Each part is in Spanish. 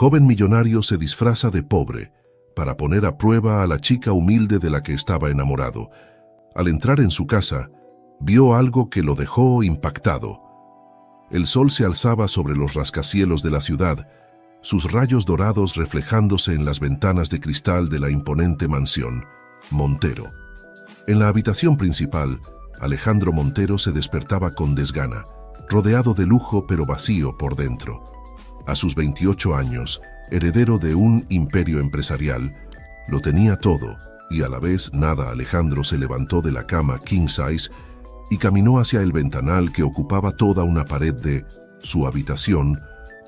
Joven millonario se disfraza de pobre para poner a prueba a la chica humilde de la que estaba enamorado. Al entrar en su casa, vio algo que lo dejó impactado. El sol se alzaba sobre los rascacielos de la ciudad, sus rayos dorados reflejándose en las ventanas de cristal de la imponente mansión Montero. En la habitación principal, Alejandro Montero se despertaba con desgana, rodeado de lujo pero vacío por dentro. A sus 28 años, heredero de un imperio empresarial, lo tenía todo, y a la vez nada. Alejandro se levantó de la cama king size y caminó hacia el ventanal que ocupaba toda una pared de su habitación.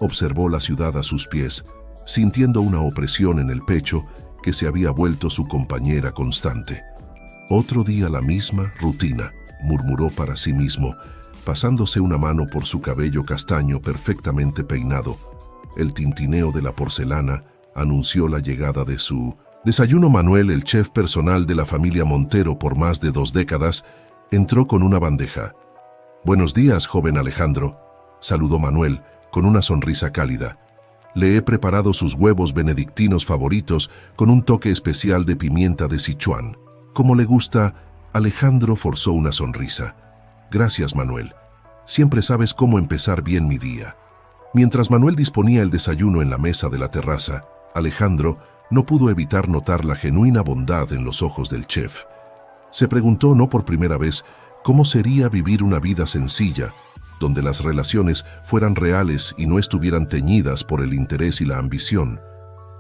Observó la ciudad a sus pies, sintiendo una opresión en el pecho que se había vuelto su compañera constante. Otro día la misma rutina, murmuró para sí mismo, pasándose una mano por su cabello castaño perfectamente peinado. El tintineo de la porcelana anunció la llegada de su desayuno. Manuel, el chef personal de la familia Montero por más de 2 décadas, entró con una bandeja. «Buenos días, joven Alejandro», saludó Manuel con una sonrisa cálida. «Le he preparado sus huevos benedictinos favoritos con un toque especial de pimienta de Sichuan. ¿Cómo le gusta?» Alejandro forzó una sonrisa. «Gracias, Manuel. Siempre sabes cómo empezar bien mi día». Mientras Manuel disponía el desayuno en la mesa de la terraza, Alejandro no pudo evitar notar la genuina bondad en los ojos del chef. Se preguntó, no por primera vez, cómo sería vivir una vida sencilla, donde las relaciones fueran reales y no estuvieran teñidas por el interés y la ambición.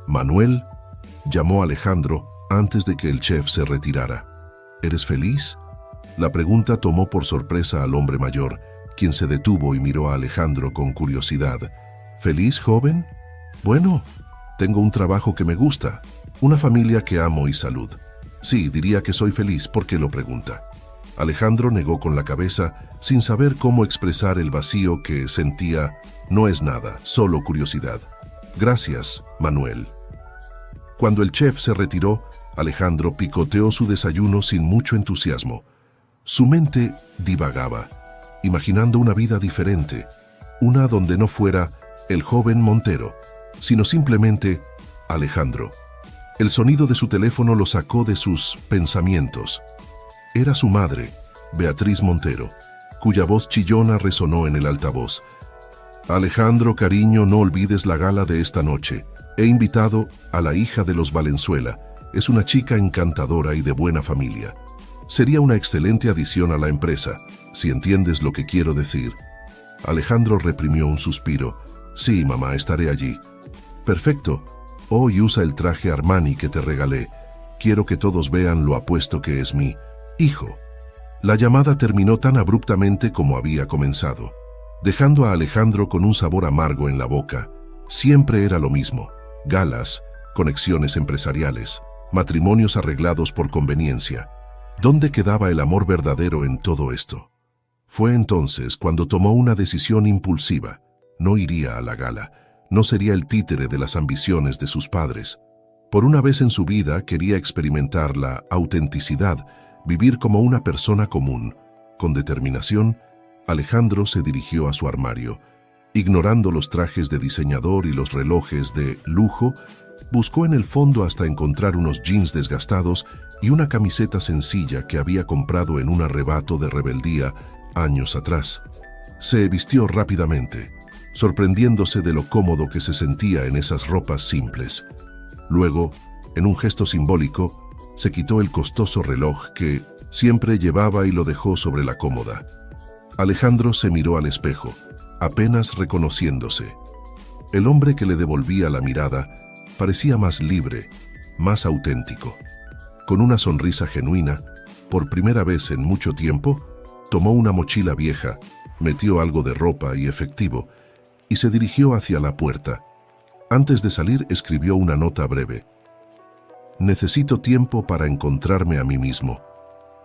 «Manuel», llamó Alejandro antes de que el chef se retirara. «¿Eres feliz?». La pregunta tomó por sorpresa al hombre mayor, quien se detuvo y miró a Alejandro con curiosidad. «¿Feliz, joven? Bueno, tengo un trabajo que me gusta, una familia que amo y salud. Sí, diría que soy feliz. ¿Por qué lo pregunta?». Alejandro negó con la cabeza, sin saber cómo expresar el vacío que sentía. «No es nada, solo curiosidad». «Gracias, Manuel». Cuando el chef se retiró, Alejandro picoteó su desayuno sin mucho entusiasmo. Su mente divagaba, imaginando una vida diferente, una donde no fuera el joven Montero, sino simplemente Alejandro. El sonido de su teléfono lo sacó de sus pensamientos. Era su madre, Beatriz Montero, cuya voz chillona resonó en el altavoz. «Alejandro, cariño, no olvides la gala de esta noche. He invitado a la hija de los Valenzuela. Es una chica encantadora y de buena familia. Sería una excelente adición a la empresa, si entiendes lo que quiero decir». Alejandro reprimió un suspiro. «Sí, mamá, estaré allí». «Perfecto. Hoy usa el traje Armani que te regalé. Quiero que todos vean lo apuesto que es mi hijo». La llamada terminó tan abruptamente como había comenzado, dejando a Alejandro con un sabor amargo en la boca. Siempre era lo mismo: galas, conexiones empresariales, matrimonios arreglados por conveniencia. ¿Dónde quedaba el amor verdadero en todo esto? Fue entonces cuando tomó una decisión impulsiva. No iría a la gala, no sería el títere de las ambiciones de sus padres. Por una vez en su vida quería experimentar la autenticidad, vivir como una persona común. Con determinación, Alejandro se dirigió a su armario. Ignorando los trajes de diseñador y los relojes de lujo, buscó en el fondo hasta encontrar unos jeans desgastados y una camiseta sencilla que había comprado en un arrebato de rebeldía años atrás. Se vistió rápidamente, sorprendiéndose de lo cómodo que se sentía en esas ropas simples. Luego, en un gesto simbólico, se quitó el costoso reloj que siempre llevaba y lo dejó sobre la cómoda. Alejandro se miró al espejo, apenas reconociéndose. El hombre que le devolvía la mirada parecía más libre, más auténtico. Con una sonrisa genuina, por primera vez en mucho tiempo, tomó una mochila vieja, metió algo de ropa y efectivo y se dirigió hacia la puerta. Antes de salir, escribió una nota breve. «Necesito tiempo para encontrarme a mí mismo.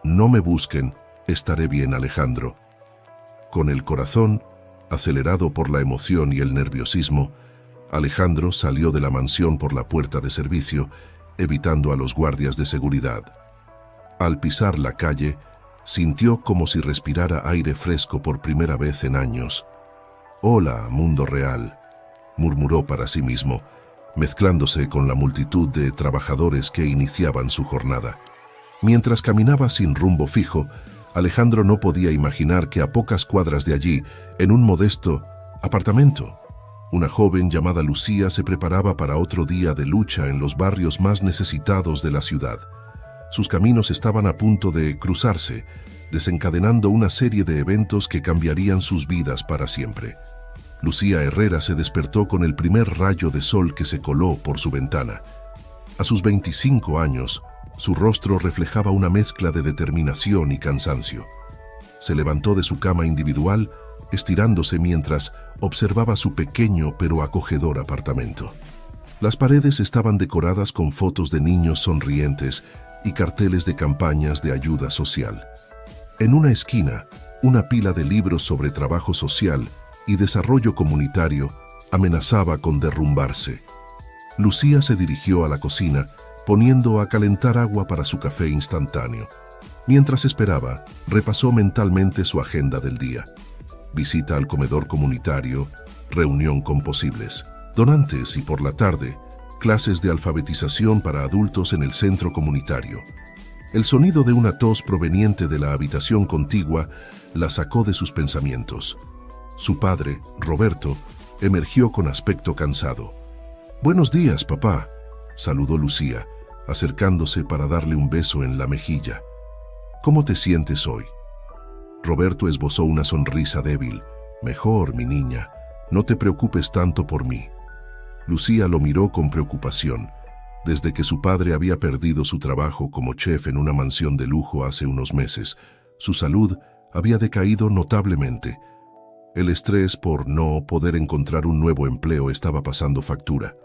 No me busquen, estaré bien, Alejandro». Con el corazón acelerado por la emoción y el nerviosismo, Alejandro salió de la mansión por la puerta de servicio, evitando a los guardias de seguridad. Al pisar la calle, sintió como si respirara aire fresco por primera vez en años. «Hola, mundo real», murmuró para sí mismo, mezclándose con la multitud de trabajadores que iniciaban su jornada. Mientras caminaba sin rumbo fijo, Alejandro no podía imaginar que a pocas cuadras de allí, en un modesto apartamento, una joven llamada Lucía se preparaba para otro día de lucha en los barrios más necesitados de la ciudad. Sus caminos estaban a punto de cruzarse, desencadenando una serie de eventos que cambiarían sus vidas para siempre. Lucía Herrera se despertó con el primer rayo de sol que se coló por su ventana. A sus 25 años, su rostro reflejaba una mezcla de determinación y cansancio. Se levantó de su cama individual, estirándose mientras observaba su pequeño pero acogedor apartamento. Las paredes estaban decoradas con fotos de niños sonrientes y carteles de campañas de ayuda social. En una esquina, una pila de libros sobre trabajo social y desarrollo comunitario amenazaba con derrumbarse. Lucía se dirigió a la cocina, poniendo a calentar agua para su café instantáneo. Mientras esperaba, repasó mentalmente su agenda del día. Visita al comedor comunitario, reunión con posibles donantes y por la tarde, clases de alfabetización para adultos en el centro comunitario. El sonido de una tos proveniente de la habitación contigua la sacó de sus pensamientos. Su padre, Roberto, emergió con aspecto cansado. «Buenos días, papá», saludó Lucía, acercándose para darle un beso en la mejilla. «¿Cómo te sientes hoy?» Roberto esbozó una sonrisa débil. «Mejor, mi niña. No te preocupes tanto por mí». Lucía lo miró con preocupación. Desde que su padre había perdido su trabajo como chef en una mansión de lujo hace unos meses, su salud había decaído notablemente. El estrés por no poder encontrar un nuevo empleo estaba pasando factura.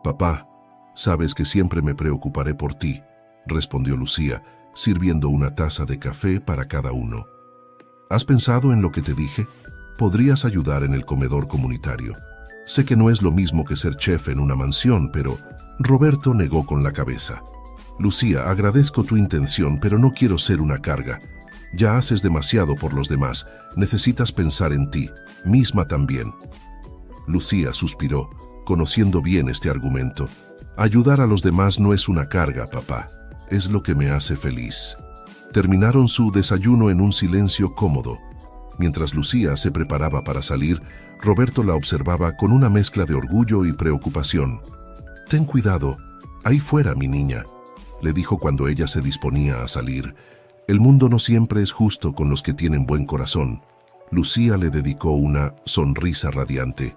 «Papá, sabes que siempre me preocuparé por ti», respondió Lucía, sirviendo una taza de café para cada uno. ¿Has pensado en lo que te dije? Podrías ayudar en el comedor comunitario. Sé que no es lo mismo que ser chef en una mansión, pero... Roberto negó con la cabeza. «Lucía, agradezco tu intención, pero no quiero ser una carga. Ya haces demasiado por los demás. Necesitas pensar en ti, misma también». Lucía suspiró, conociendo bien este argumento. «Ayudar a los demás no es una carga, papá. Es lo que me hace feliz». Terminaron su desayuno en un silencio cómodo. Mientras Lucía se preparaba para salir, Roberto la observaba con una mezcla de orgullo y preocupación. «Ten cuidado, ahí fuera, mi niña», le dijo cuando ella se disponía a salir. «El mundo no siempre es justo con los que tienen buen corazón». Lucía le dedicó una sonrisa radiante.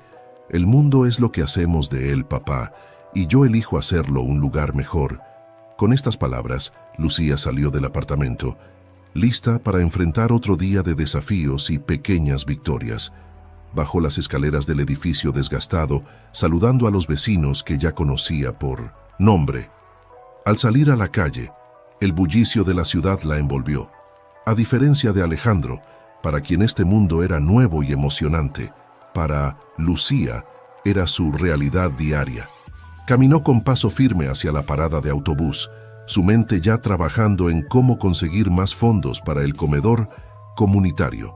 «El mundo es lo que hacemos de él, papá, y yo elijo hacerlo un lugar mejor». Con estas palabras, Lucía salió del apartamento, lista para enfrentar otro día de desafíos y pequeñas victorias. Bajó las escaleras del edificio desgastado, saludando a los vecinos que ya conocía por nombre. Al salir a la calle, el bullicio de la ciudad la envolvió. A diferencia de Alejandro, para quien este mundo era nuevo y emocionante, para Lucía era su realidad diaria. Caminó con paso firme hacia la parada de autobús, su mente ya trabajando en cómo conseguir más fondos para el comedor comunitario.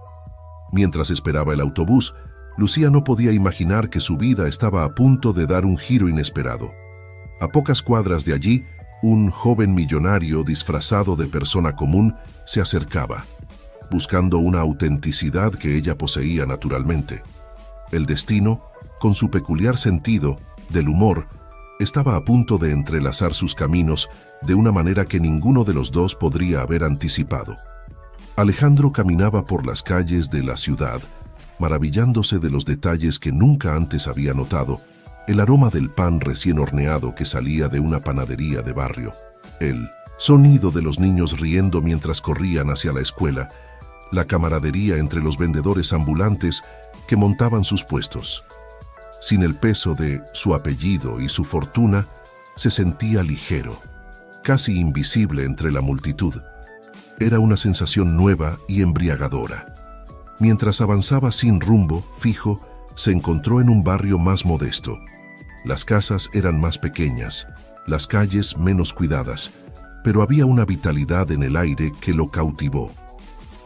Mientras esperaba el autobús, Lucía no podía imaginar que su vida estaba a punto de dar un giro inesperado. A pocas cuadras de allí, un joven millonario disfrazado de persona común se acercaba, buscando una autenticidad que ella poseía naturalmente. El destino, con su peculiar sentido del humor, estaba a punto de entrelazar sus caminos de una manera que ninguno de los dos podría haber anticipado. Alejandro caminaba por las calles de la ciudad, maravillándose de los detalles que nunca antes había notado: el aroma del pan recién horneado que salía de una panadería de barrio, el sonido de los niños riendo mientras corrían hacia la escuela, la camaradería entre los vendedores ambulantes que montaban sus puestos. Sin el peso de su apellido y su fortuna, se sentía ligero, casi invisible entre la multitud. Era una sensación nueva y embriagadora. Mientras avanzaba sin rumbo fijo, se encontró en un barrio más modesto. Las casas eran más pequeñas, las calles menos cuidadas, pero había una vitalidad en el aire que lo cautivó.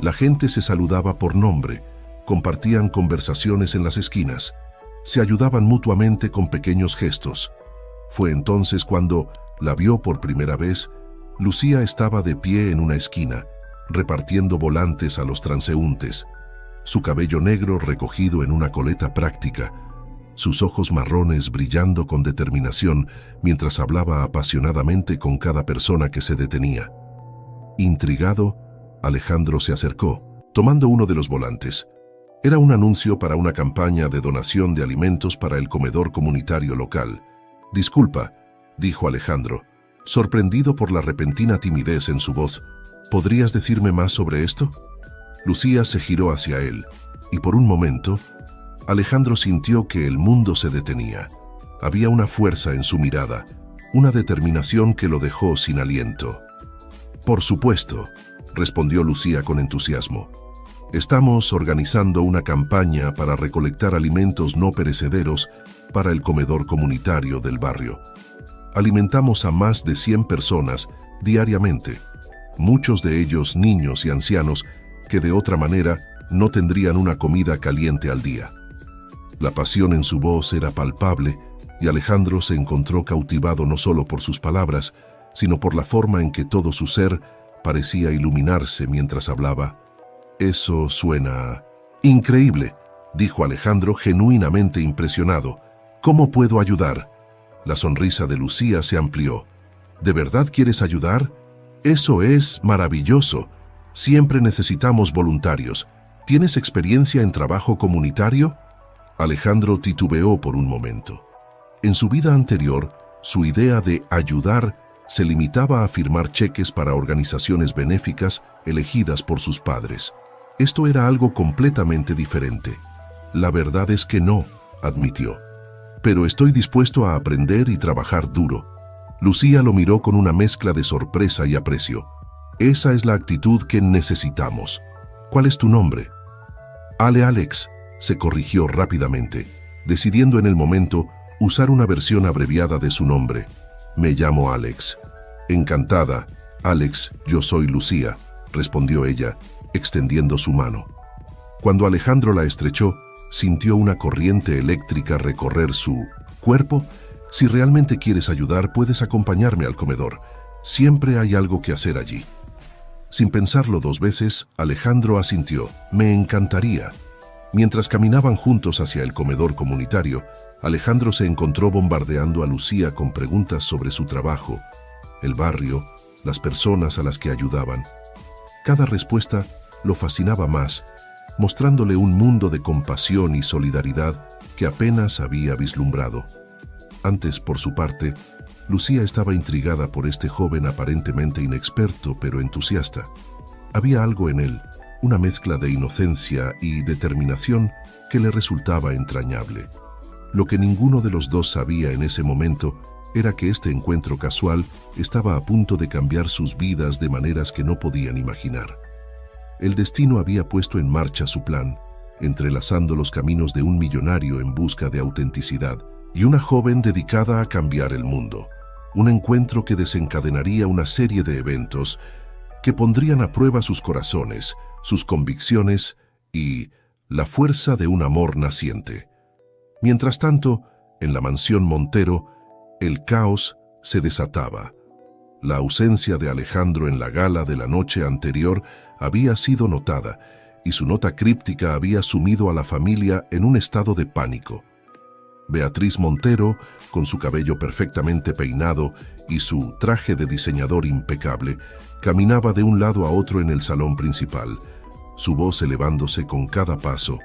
La gente se saludaba por nombre, compartían conversaciones en las esquinas, se ayudaban mutuamente con pequeños gestos. Fue entonces cuando la vio por primera vez. Lucía estaba de pie en una esquina, repartiendo volantes a los transeúntes, su cabello negro recogido en una coleta práctica, sus ojos marrones brillando con determinación mientras hablaba apasionadamente con cada persona que se detenía. Intrigado, Alejandro se acercó, tomando uno de los volantes. Era un anuncio para una campaña de donación de alimentos para el comedor comunitario local. «Disculpa», dijo Alejandro, sorprendido por la repentina timidez en su voz. «¿Podrías decirme más sobre esto?». Lucía se giró hacia él, y por un momento, Alejandro sintió que el mundo se detenía. Había una fuerza en su mirada, una determinación que lo dejó sin aliento. «Por supuesto», respondió Lucía con entusiasmo. «Estamos organizando una campaña para recolectar alimentos no perecederos para el comedor comunitario del barrio. Alimentamos a más de 100 personas diariamente, muchos de ellos niños y ancianos que de otra manera no tendrían una comida caliente al día». La pasión en su voz era palpable y Alejandro se encontró cautivado no solo por sus palabras, sino por la forma en que todo su ser parecía iluminarse mientras hablaba. «Eso suena increíble», dijo Alejandro genuinamente impresionado. «¿Cómo puedo ayudar?». La sonrisa de Lucía se amplió. «¿De verdad quieres ayudar? Eso es maravilloso. Siempre necesitamos voluntarios. ¿Tienes experiencia en trabajo comunitario?». Alejandro titubeó por un momento. En su vida anterior, su idea de ayudar se limitaba a firmar cheques para organizaciones benéficas elegidas por sus padres. Esto era algo completamente diferente. «La verdad es que no», admitió. «Pero estoy dispuesto a aprender y trabajar duro». Lucía lo miró con una mezcla de sorpresa y aprecio. «Esa es la actitud que necesitamos. ¿Cuál es tu nombre?». «Alex», se corrigió rápidamente, decidiendo en el momento usar una versión abreviada de su nombre. «Me llamo Alex». «Encantada, Alex, yo soy Lucía», respondió ella, extendiendo su mano. Cuando Alejandro la estrechó, sintió una corriente eléctrica recorrer su cuerpo. «Si realmente quieres ayudar, puedes acompañarme al comedor. Siempre hay algo que hacer allí». Sin pensarlo 2 veces, Alejandro asintió. «Me encantaría». Mientras caminaban juntos hacia el comedor comunitario, Alejandro se encontró bombardeando a Lucía con preguntas sobre su trabajo, el barrio, las personas a las que ayudaban. Cada respuesta lo fascinaba más, mostrándole un mundo de compasión y solidaridad que apenas había vislumbrado. Antes, por su parte, Lucía estaba intrigada por este joven aparentemente inexperto pero entusiasta. Había algo en él, una mezcla de inocencia y determinación que le resultaba entrañable. Lo que ninguno de los dos sabía en ese momento era que este encuentro casual estaba a punto de cambiar sus vidas de maneras que no podían imaginar. El destino había puesto en marcha su plan, entrelazando los caminos de un millonario en busca de autenticidad y una joven dedicada a cambiar el mundo. Un encuentro que desencadenaría una serie de eventos que pondrían a prueba sus corazones, sus convicciones y la fuerza de un amor naciente. Mientras tanto, en la mansión Montero, el caos se desataba. La ausencia de Alejandro en la gala de la noche anterior había sido notada, y su nota críptica había sumido a la familia en un estado de pánico. Beatriz Montero, con su cabello perfectamente peinado y su traje de diseñador impecable, caminaba de un lado a otro en el salón principal, su voz elevándose con cada paso.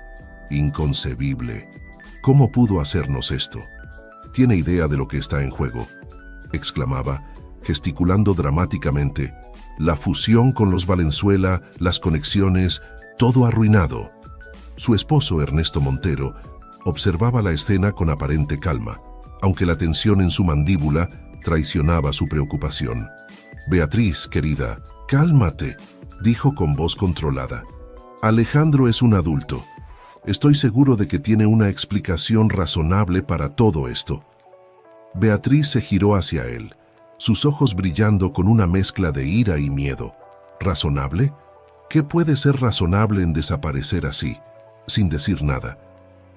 «Inconcebible. ¿Cómo pudo hacernos esto? ¿Tiene idea de lo que está en juego?», exclamaba, gesticulando dramáticamente. «La fusión con los Valenzuela, las conexiones, todo arruinado». Su esposo, Ernesto Montero, observaba la escena con aparente calma, aunque la tensión en su mandíbula traicionaba su preocupación. «Beatriz, querida, cálmate», dijo con voz controlada. «Alejandro es un adulto. Estoy seguro de que tiene una explicación razonable para todo esto». Beatriz se giró hacia él, sus ojos brillando con una mezcla de ira y miedo. ¿Razonable? ¿Qué puede ser razonable en desaparecer así, sin decir nada?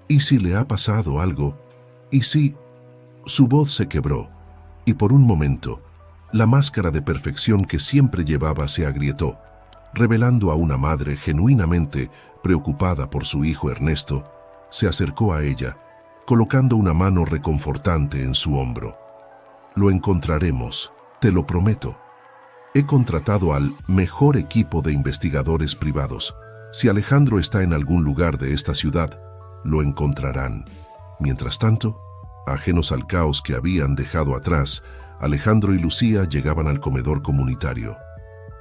¿Y si le ha pasado algo? ¿Y si...? Su voz se quebró, y por un momento, la máscara de perfección que siempre llevaba se agrietó, revelando a una madre genuinamente preocupada por su hijo Ernesto. Se acercó a ella, colocando una mano reconfortante en su hombro. Lo encontraremos, te lo prometo. He contratado al mejor equipo de investigadores privados. Si Alejandro está en algún lugar de esta ciudad, lo encontrarán. Mientras tanto, ajenos al caos que habían dejado atrás, Alejandro y Lucía llegaban al comedor comunitario.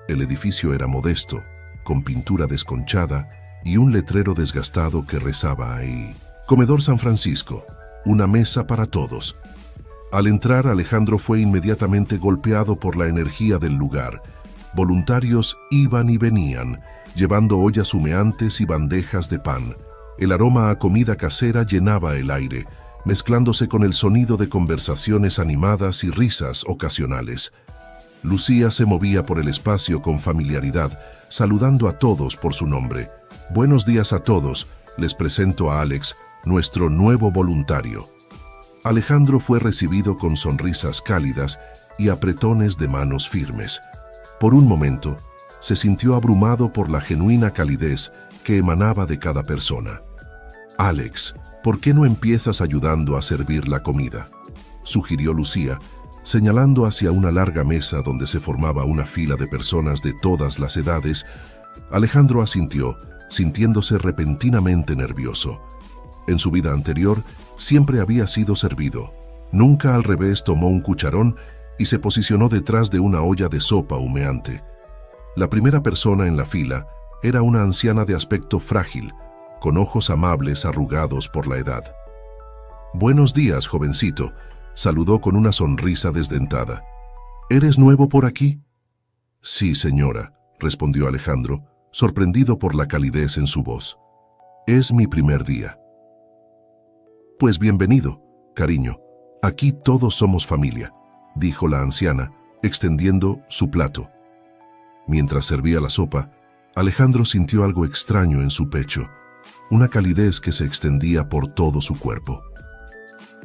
El edificio era modesto, con pintura desconchada y un letrero desgastado que rezaba ahí: Comedor San Francisco, una mesa para todos. Al entrar, Alejandro fue inmediatamente golpeado por la energía del lugar. Voluntarios iban y venían, llevando ollas humeantes y bandejas de pan. El aroma a comida casera llenaba el aire, mezclándose con el sonido de conversaciones animadas y risas ocasionales. Lucía se movía por el espacio con familiaridad, saludando a todos por su nombre. Buenos días a todos, les presento a Alex, nuestro nuevo voluntario. Alejandro fue recibido con sonrisas cálidas y apretones de manos firmes. Por un momento, se sintió abrumado por la genuina calidez que emanaba de cada persona. Alex, ¿por qué no empiezas ayudando a servir la comida?, sugirió Lucía, señalando hacia una larga mesa donde se formaba una fila de personas de todas las edades. Alejandro asintió, sintiéndose repentinamente nervioso. En su vida anterior, siempre había sido servido. Nunca al revés tomó un cucharón y se posicionó detrás de una olla de sopa humeante. La primera persona en la fila era una anciana de aspecto frágil, con ojos amables arrugados por la edad. «Buenos días, jovencito», saludó con una sonrisa desdentada. «¿Eres nuevo por aquí?». «Sí, señora», respondió Alejandro, sorprendido por la calidez en su voz. «Es mi primer día». «Pues bienvenido, cariño. Aquí todos somos familia», dijo la anciana, extendiendo su plato. Mientras servía la sopa, Alejandro sintió algo extraño en su pecho, una calidez que se extendía por todo su cuerpo.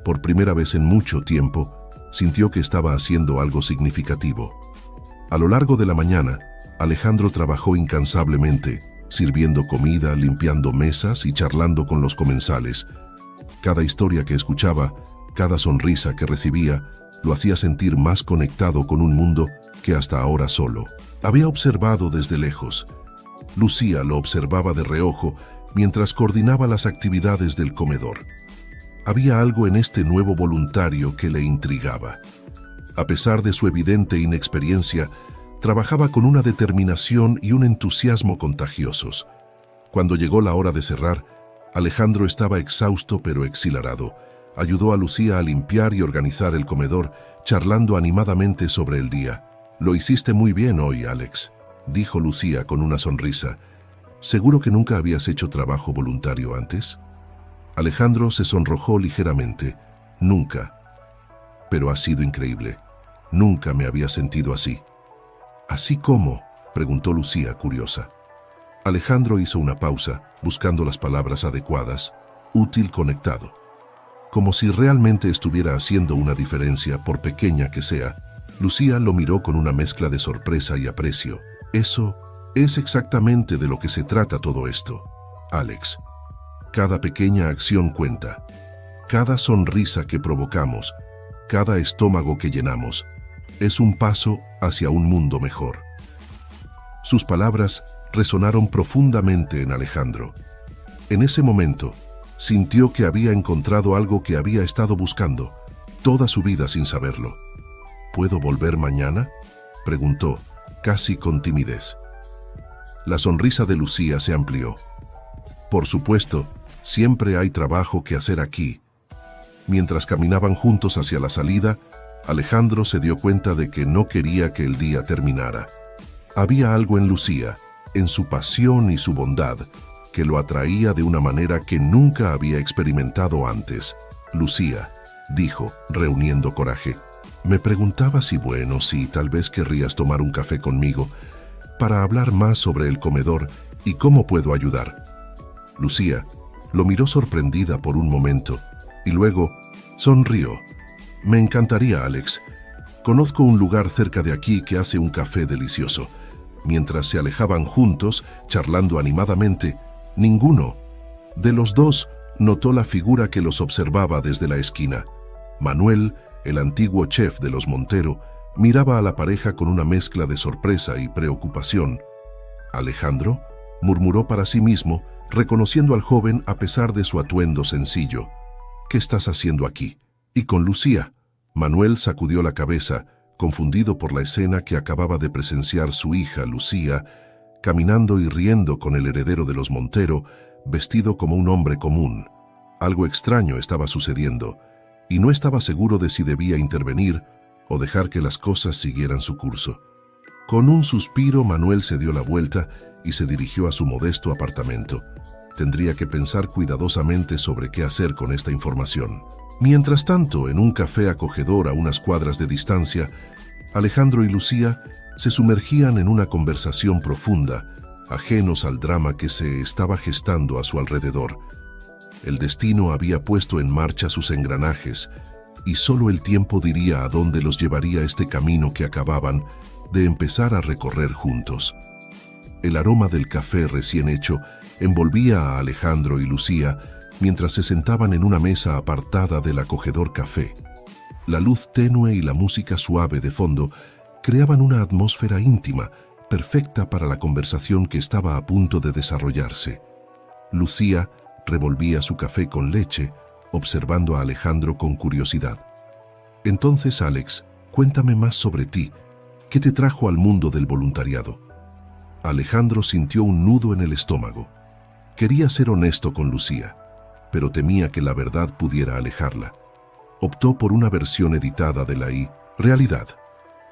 Por primera vez en mucho tiempo, sintió que estaba haciendo algo significativo. A lo largo de la mañana, Alejandro trabajó incansablemente, sirviendo comida, limpiando mesas y charlando con los comensales. Cada historia que escuchaba, cada sonrisa que recibía, lo hacía sentir más conectado con un mundo que hasta ahora solo había observado desde lejos. Lucía lo observaba de reojo mientras coordinaba las actividades del comedor. Había algo en este nuevo voluntario que le intrigaba. A pesar de su evidente inexperiencia, trabajaba con una determinación y un entusiasmo contagiosos. Cuando llegó la hora de cerrar, Alejandro estaba exhausto pero exhilarado. Ayudó a Lucía a limpiar y organizar el comedor, charlando animadamente sobre el día. «Lo hiciste muy bien hoy, Alex», dijo Lucía con una sonrisa. «¿Seguro que nunca habías hecho trabajo voluntario antes?». Alejandro se sonrojó ligeramente. «Nunca. Pero ha sido increíble. Nunca me había sentido así». «¿Así cómo?», preguntó Lucía, curiosa. Alejandro hizo una pausa, buscando las palabras adecuadas. «Útil, conectado». Como si realmente estuviera haciendo una diferencia, por pequeña que sea. Lucía lo miró con una mezcla de sorpresa y aprecio. «Eso es exactamente de lo que se trata todo esto, Alex. Cada pequeña acción cuenta. Cada sonrisa que provocamos, cada estómago que llenamos, es un paso hacia un mundo mejor». Sus palabras resonaron profundamente en Alejandro. En ese momento, sintió que había encontrado algo que había estado buscando toda su vida sin saberlo. «¿Puedo volver mañana?», preguntó, casi con timidez. La sonrisa de Lucía se amplió. «Por supuesto, siempre hay trabajo que hacer aquí». Mientras caminaban juntos hacia la salida, Alejandro se dio cuenta de que no quería que el día terminara. Había algo en Lucía, en su pasión y su bondad, que lo atraía de una manera que nunca había experimentado antes. «Lucía», dijo, reuniendo coraje, «me preguntaba si tal vez querrías tomar un café conmigo para hablar más sobre el comedor y cómo puedo ayudar». Lucía lo miró sorprendida por un momento y luego sonrió. «Me encantaría, Alex. Conozco un lugar cerca de aquí que hace un café delicioso. Mientras se alejaban juntos, charlando animadamente, ninguno de los dos notó la figura que los observaba desde la esquina. Manuel, el antiguo chef de los Montero, miraba a la pareja con una mezcla de sorpresa y preocupación. «Alejandro», murmuró para sí mismo, reconociendo al joven a pesar de su atuendo sencillo. «¿Qué estás haciendo aquí?» «Y con Lucía». Manuel sacudió la cabeza, confundido por la escena que acababa de presenciar su hija, Lucía, caminando y riendo con el heredero de los Montero, vestido como un hombre común. Algo extraño estaba sucediendo, y no estaba seguro de si debía intervenir o dejar que las cosas siguieran su curso. Con un suspiro, Manuel se dio la vuelta y se dirigió a su modesto apartamento. Tendría que pensar cuidadosamente sobre qué hacer con esta información. Mientras tanto, en un café acogedor a unas cuadras de distancia, Alejandro y Lucía se sumergían en una conversación profunda, ajenos al drama que se estaba gestando a su alrededor. El destino había puesto en marcha sus engranajes, y solo el tiempo diría a dónde los llevaría este camino que acababan de empezar a recorrer juntos. El aroma del café recién hecho envolvía a Alejandro y Lucía mientras se sentaban en una mesa apartada del acogedor café. La luz tenue y la música suave de fondo creaban una atmósfera íntima, perfecta para la conversación que estaba a punto de desarrollarse. Lucía revolvía su café con leche, observando a Alejandro con curiosidad. «Entonces, Alex, cuéntame más sobre ti. ¿Qué te trajo al mundo del voluntariado?» Alejandro sintió un nudo en el estómago. Quería ser honesto con Lucía, pero temía que la verdad pudiera alejarla. Optó por una versión editada de la realidad.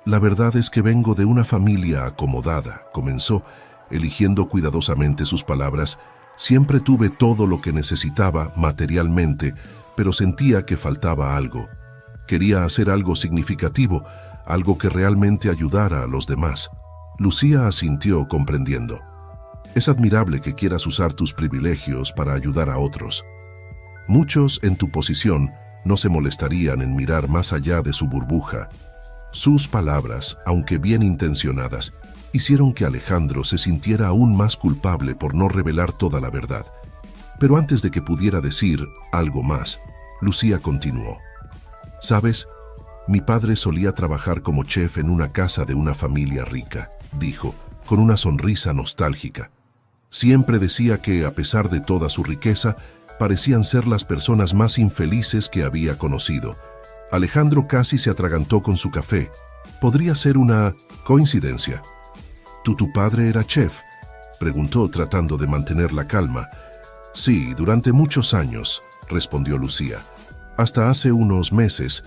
«La verdad es que vengo de una familia acomodada», comenzó, eligiendo cuidadosamente sus palabras. «Siempre tuve todo lo que necesitaba materialmente, pero sentía que faltaba algo. Quería hacer algo significativo, algo que realmente ayudara a los demás». Lucía asintió, comprendiendo. «Es admirable que quieras usar tus privilegios para ayudar a otros. Muchos en tu posición no se molestarían en mirar más allá de su burbuja». Sus palabras, aunque bien intencionadas, hicieron que Alejandro se sintiera aún más culpable por no revelar toda la verdad. Pero antes de que pudiera decir algo más, Lucía continuó. «¿Sabes? Mi padre solía trabajar como chef en una casa de una familia rica», dijo, con una sonrisa nostálgica. «Siempre decía que, a pesar de toda su riqueza, parecían ser las personas más infelices que había conocido». Alejandro casi se atragantó con su café. «Podría ser una coincidencia». ¿Tu padre era chef?», preguntó tratando de mantener la calma. «Sí, durante muchos años», respondió Lucía. «Hasta hace unos meses,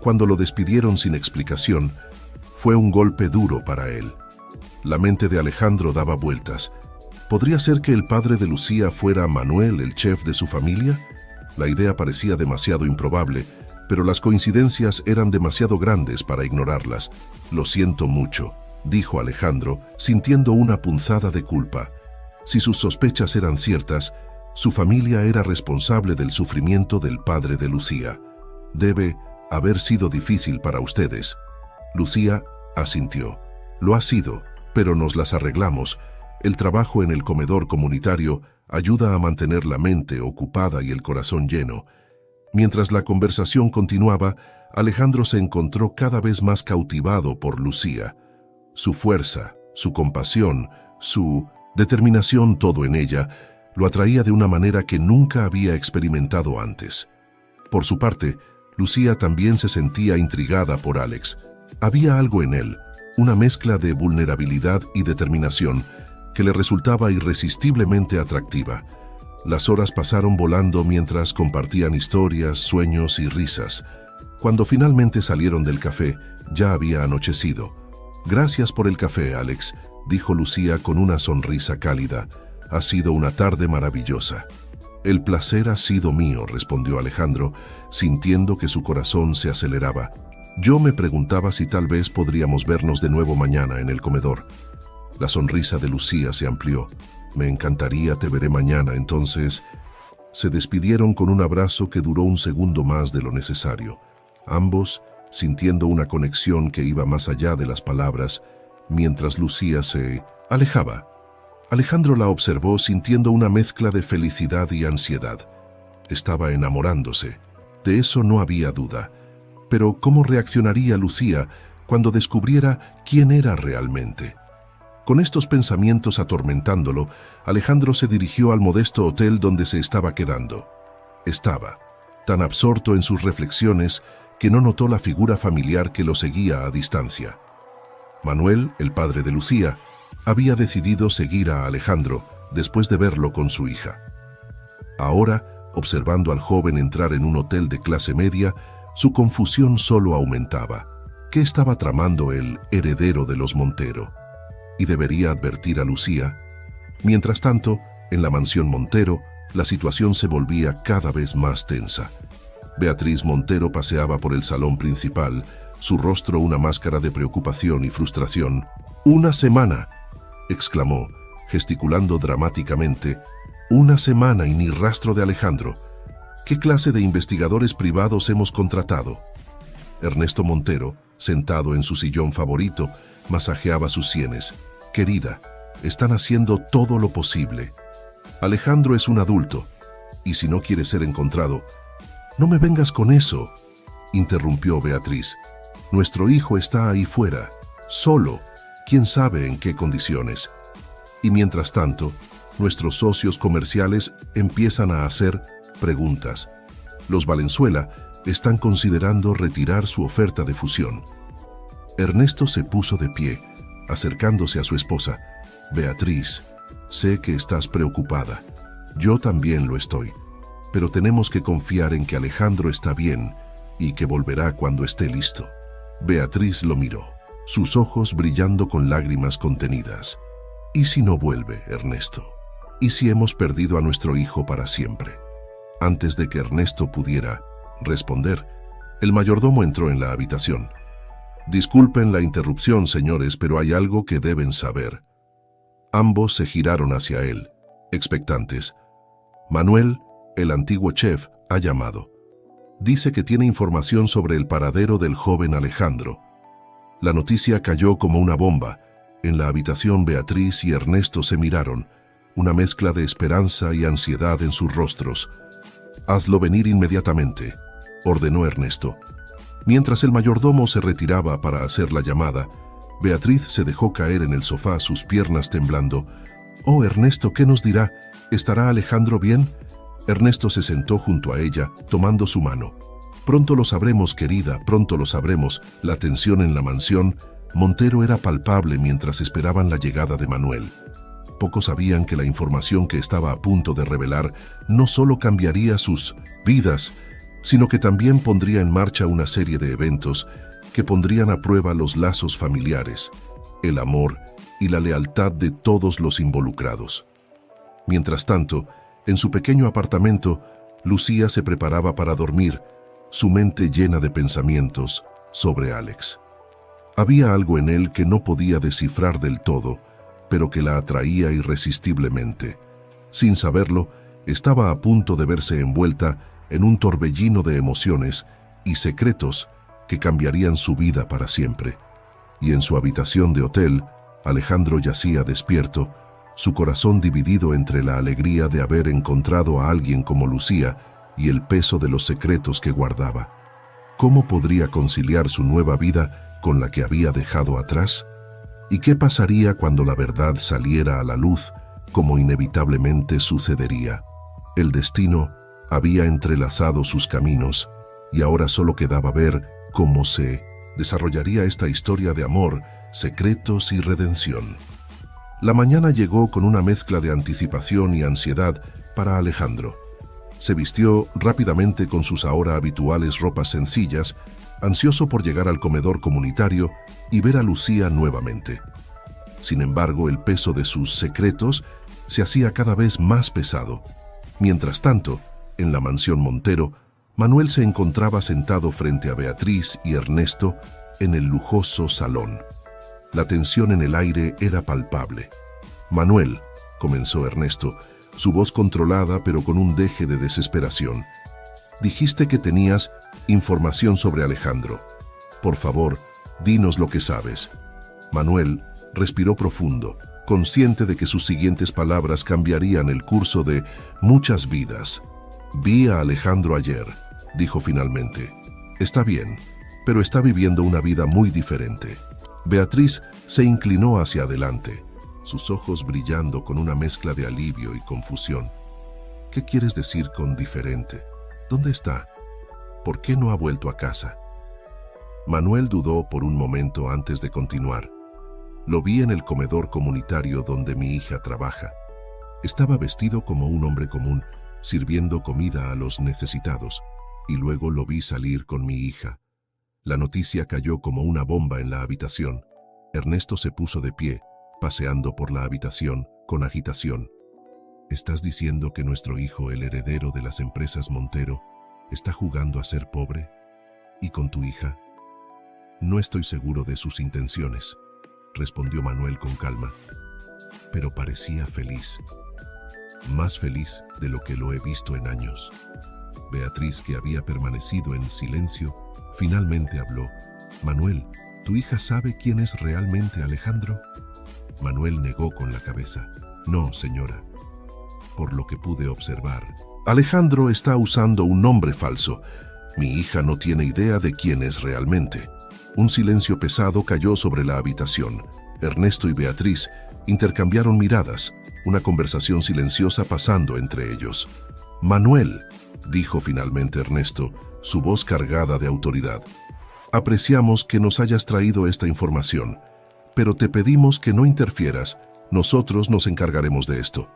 cuando lo despidieron sin explicación, fue un golpe duro para él». La mente de Alejandro daba vueltas. ¿Podría ser que el padre de Lucía fuera Manuel, el chef de su familia? La idea parecía demasiado improbable, pero las coincidencias eran demasiado grandes para ignorarlas. «Lo siento mucho», dijo Alejandro, sintiendo una punzada de culpa. Si sus sospechas eran ciertas, su familia era responsable del sufrimiento del padre de Lucía. «Debe haber sido difícil para ustedes». Lucía asintió. «Lo ha sido, pero nos las arreglamos. El trabajo en el comedor comunitario ayuda a mantener la mente ocupada y el corazón lleno». Mientras la conversación continuaba, Alejandro se encontró cada vez más cautivado por Lucía. Su fuerza, su compasión, su determinación, todo en ella, lo atraía de una manera que nunca había experimentado antes. Por su parte, Lucía también se sentía intrigada por Alex. Había algo en él, una mezcla de vulnerabilidad y determinación, que le resultaba irresistiblemente atractiva. Las horas pasaron volando mientras compartían historias, sueños y risas. Cuando finalmente salieron del café, ya había anochecido. «Gracias por el café, Alex», dijo Lucía con una sonrisa cálida. «Ha sido una tarde maravillosa». «El placer ha sido mío», respondió Alejandro, sintiendo que su corazón se aceleraba. «Yo me preguntaba si tal vez podríamos vernos de nuevo mañana en el comedor». La sonrisa de Lucía se amplió. «Me encantaría, te veré mañana, entonces». Se despidieron con un abrazo que duró un segundo más de lo necesario. Ambos sintiendo una conexión que iba más allá de las palabras, mientras Lucía se alejaba. Alejandro la observó sintiendo una mezcla de felicidad y ansiedad. Estaba enamorándose, de eso no había duda. Pero ¿cómo reaccionaría Lucía cuando descubriera quién era realmente? Con estos pensamientos atormentándolo, Alejandro se dirigió al modesto hotel donde se estaba quedando. Estaba tan absorto en sus reflexiones que no notó la figura familiar que lo seguía a distancia. Manuel, el padre de Lucía, había decidido seguir a Alejandro después de verlo con su hija. Ahora, observando al joven entrar en un hotel de clase media, su confusión solo aumentaba. ¿Qué estaba tramando el heredero de los Montero? ¿Y debería advertir a Lucía? Mientras tanto, en la mansión Montero, la situación se volvía cada vez más tensa. Beatriz Montero paseaba por el salón principal, su rostro una máscara de preocupación y frustración. «¡Una semana!», exclamó, gesticulando dramáticamente. «¡Una semana y ni rastro de Alejandro! ¿Qué clase de investigadores privados hemos contratado?». Ernesto Montero, sentado en su sillón favorito, masajeaba sus sienes. «Querida, están haciendo todo lo posible. Alejandro es un adulto, y si no quiere ser encontrado...». «No me vengas con eso», interrumpió Beatriz. «Nuestro hijo está ahí fuera, solo, quién sabe en qué condiciones. Y mientras tanto, nuestros socios comerciales empiezan a hacer preguntas. Los Valenzuela están considerando retirar su oferta de fusión». Ernesto se puso de pie, acercándose a su esposa. «Beatriz, sé que estás preocupada. Yo también lo estoy. Pero tenemos que confiar en que Alejandro está bien y que volverá cuando esté listo». Beatriz lo miró, sus ojos brillando con lágrimas contenidas. «¿Y si no vuelve, Ernesto? ¿Y si hemos perdido a nuestro hijo para siempre?». Antes de que Ernesto pudiera responder, el mayordomo entró en la habitación. «Disculpen la interrupción, señores, pero hay algo que deben saber». Ambos se giraron hacia él, expectantes. «Manuel, el antiguo chef, ha llamado. Dice que tiene información sobre el paradero del joven Alejandro». La noticia cayó como una bomba. En la habitación Beatriz y Ernesto se miraron, una mezcla de esperanza y ansiedad en sus rostros. «Hazlo venir inmediatamente», ordenó Ernesto. Mientras el mayordomo se retiraba para hacer la llamada, Beatriz se dejó caer en el sofá, sus piernas temblando. «Oh, Ernesto, ¿qué nos dirá? ¿Estará Alejandro bien?». Ernesto se sentó junto a ella, tomando su mano. «Pronto lo sabremos, querida, pronto lo sabremos». La tensión en la mansión Montero era palpable mientras esperaban la llegada de Manuel. Pocos sabían que la información que estaba a punto de revelar no solo cambiaría sus vidas, sino que también pondría en marcha una serie de eventos que pondrían a prueba los lazos familiares, el amor y la lealtad de todos los involucrados. Mientras tanto, en su pequeño apartamento, Lucía se preparaba para dormir, su mente llena de pensamientos sobre Alex. Había algo en él que no podía descifrar del todo, pero que la atraía irresistiblemente. Sin saberlo, estaba a punto de verse envuelta en un torbellino de emociones y secretos que cambiarían su vida para siempre. Y en su habitación de hotel, Alejandro yacía despierto, su corazón dividido entre la alegría de haber encontrado a alguien como Lucía y el peso de los secretos que guardaba. ¿Cómo podría conciliar su nueva vida con la que había dejado atrás? ¿Y qué pasaría cuando la verdad saliera a la luz, como inevitablemente sucedería? El destino había entrelazado sus caminos, y ahora solo quedaba ver cómo se desarrollaría esta historia de amor, secretos y redención. La mañana llegó con una mezcla de anticipación y ansiedad para Alejandro. Se vistió rápidamente con sus ahora habituales ropas sencillas, ansioso por llegar al comedor comunitario y ver a Lucía nuevamente. Sin embargo, el peso de sus secretos se hacía cada vez más pesado. Mientras tanto, en la mansión Montero, Manuel se encontraba sentado frente a Beatriz y Ernesto en el lujoso salón. La tensión en el aire era palpable. «Manuel», comenzó Ernesto, su voz controlada pero con un deje de desesperación. «Dijiste que tenías información sobre Alejandro. Por favor, dinos lo que sabes. Manuel respiró profundo, consciente de que sus siguientes palabras cambiarían el curso de muchas vidas. Vi a Alejandro ayer, dijo finalmente. Está bien, pero está viviendo una vida muy diferente. Beatriz se inclinó hacia adelante, sus ojos brillando con una mezcla de alivio y confusión. ¿Qué quieres decir con diferente? ¿Dónde está? ¿Por qué no ha vuelto a casa? Manuel dudó por un momento antes de continuar. Lo vi en el comedor comunitario donde mi hija trabaja. Estaba vestido como un hombre común, sirviendo comida a los necesitados, y luego lo vi salir con mi hija. La noticia cayó como una bomba en la habitación. Ernesto se puso de pie, paseando por la habitación con agitación. ¿Estás diciendo que nuestro hijo, el heredero de las empresas Montero, está jugando a ser pobre? ¿Y con tu hija? No estoy seguro de sus intenciones, respondió Manuel con calma, pero parecía feliz. Más feliz de lo que lo he visto en años. Beatriz, que había permanecido en silencio, finalmente habló. Manuel, ¿tu hija sabe quién es realmente Alejandro? Manuel negó con la cabeza. No, señora. Por lo que pude observar, Alejandro está usando un nombre falso. Mi hija no tiene idea de quién es realmente. Un silencio pesado cayó sobre la habitación. Ernesto y Beatriz intercambiaron miradas, una conversación silenciosa pasando entre ellos. Manuel, dijo finalmente Ernesto, su voz cargada de autoridad. Apreciamos que nos hayas traído esta información, pero te pedimos que no interfieras. Nosotros nos encargaremos de esto.